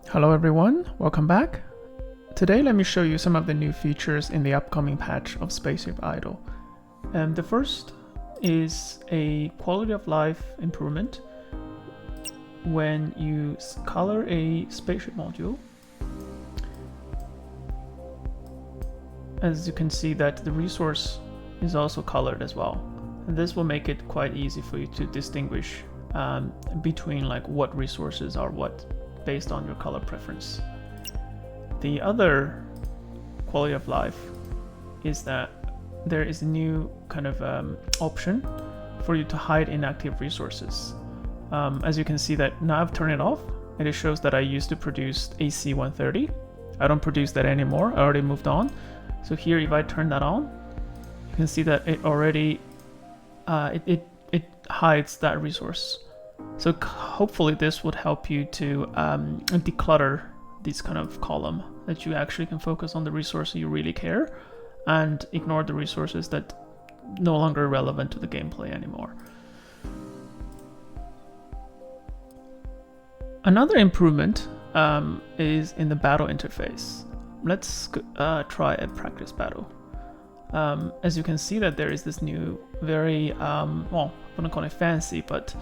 Hello everyone, welcome back. Today let me show you some of the new features in the upcoming patch of Spaceship Idle. The first is a quality of life improvement. When you color a spaceship module, as you can see that the resource is also colored as well. And this will make it quite easy for you to distinguish between like what resources are what based on your color preference. The other quality of life is that there is a new kind of option for you to hide inactive resources. As you can see that now I've turned it off, and it shows that I used to produce AC 130. I don't produce that anymore, I already moved on. So here, if I turn that on, you can see that it already it hides that resource. So hopefully this would help you to declutter this kind of column, that you actually can focus on the resources you really care and ignore the resources that no longer relevant to the gameplay anymore. Another improvement is in the battle interface. Let's try a practice battle. As you can see that there is this new very, well, I wouldn't call it fancy, but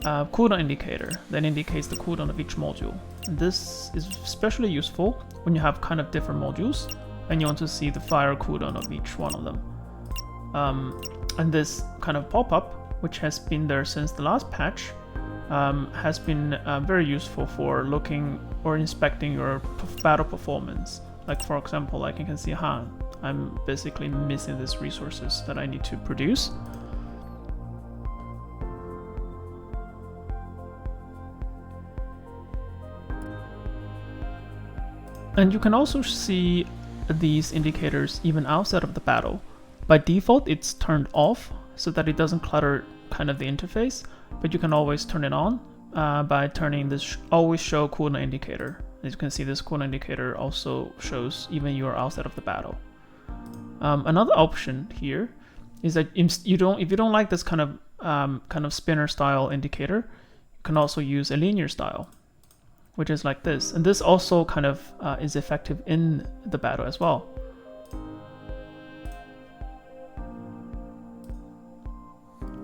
cooldown indicator that indicates the cooldown of each module. And this is especially useful when you have kind of different modules and you want to see the fire cooldown of each one of them. And this kind of pop-up, which has been there since the last patch, has been very useful for looking or inspecting your battle performance. Like for example, like you can see, I'm basically missing these resources that I need to produce. And you can also see these indicators even outside of the battle. By default, it's turned off so that it doesn't clutter kind of the interface, but you can always turn it on by turning this always show cooldown indicator. As you can see, this cooldown indicator also shows even you are outside of the battle. Another option here is that if you don't like this kind of spinner style indicator, you can also use a linear style, which is like this. And this also kind of is effective in the battle as well.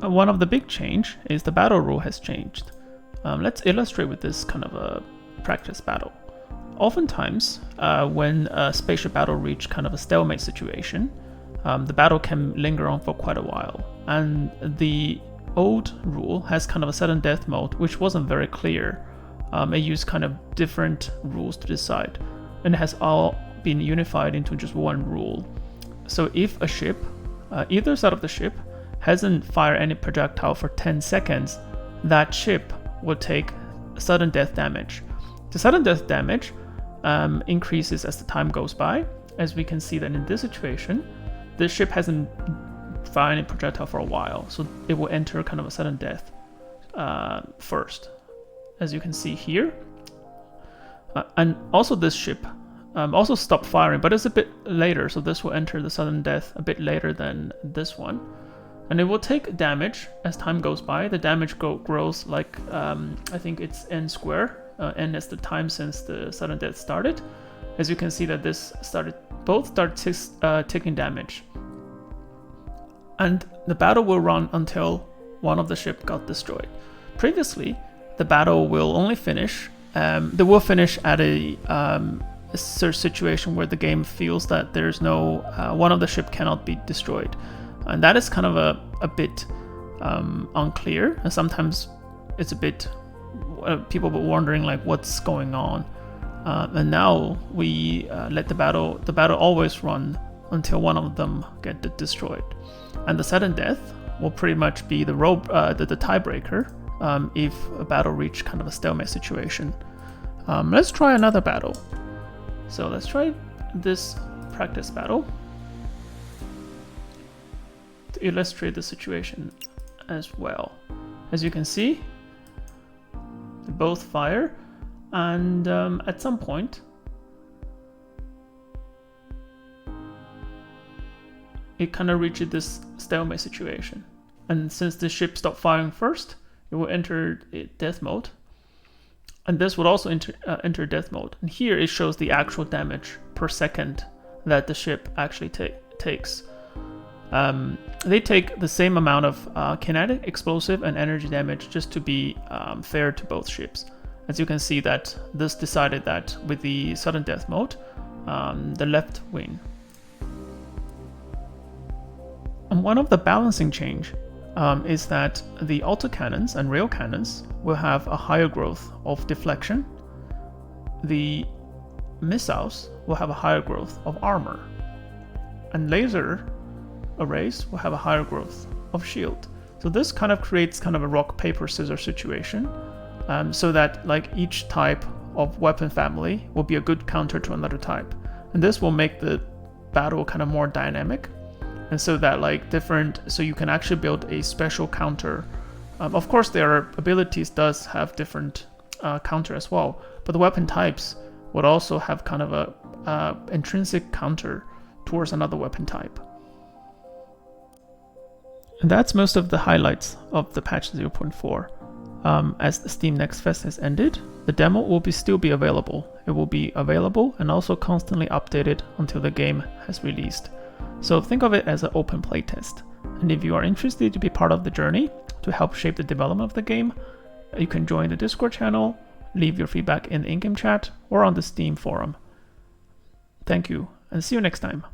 One of the big change is the battle rule has changed. Let's illustrate with this kind of a practice battle. Oftentimes, when a spaceship battle reach kind of a stalemate situation, the battle can linger on for quite a while. And the old rule has kind of a sudden death mode, which wasn't very clear. It used kind of different rules to decide, and it has all been unified into just one rule. So if a ship, either side of the ship, hasn't fired any projectile for 10 seconds, that ship will take sudden death damage. The sudden death damage increases as the time goes by. As we can see that in this situation, the ship hasn't fired any projectile for a while, so it will enter kind of a sudden death first. As you can see here, and also this ship also stopped firing, but it's a bit later, so this will enter the sudden death a bit later than this one, and it will take damage as time goes by. The damage grows like I think it's n square, n is the time since the sudden death started. As you can see that this both start taking damage, and the battle will run until one of the ship got destroyed. Previously, the battle will only finish, they will finish at a situation where the game feels that there's no, one of the ship cannot be destroyed. And that is kind of a bit unclear, and sometimes it's a bit, people were wondering like what's going on. And now we let the battle always run until one of them get destroyed. And the sudden death will pretty much be the tiebreaker. If a battle reached kind of a stalemate situation. Let's try another battle. So let's try this practice battle to illustrate the situation as well. As you can see, they both fire, and at some point it kind of reaches this stalemate situation. And since the ship stopped firing first, it will enter death mode. And this would also enter death mode. And here it shows the actual damage per second that the ship actually takes. They take the same amount of kinetic, explosive, and energy damage, just to be fair to both ships. As you can see that this decided that with the sudden death mode, the left win. And one of the balancing change is that the autocannons and rail cannons will have a higher growth of deflection. The missiles will have a higher growth of armor. And laser arrays will have a higher growth of shield. So this kind of creates kind of a rock, paper, scissors situation, so that like each type of weapon family will be a good counter to another type. And this will make the battle kind of more dynamic. And so that like so you can actually build a special counter. Of course, their abilities does have different counter as well, but the weapon types would also have kind of a intrinsic counter towards another weapon type. And that's most of the highlights of the patch 0.4. As the Steam Next Fest has ended, the demo will still be available. It will be available and also constantly updated until the game has released. So think of it as an open playtest. And if you are interested to be part of the journey to help shape the development of the game, you can join the Discord channel, leave your feedback in the in-game chat or on the Steam forum. Thank you, and see you next time.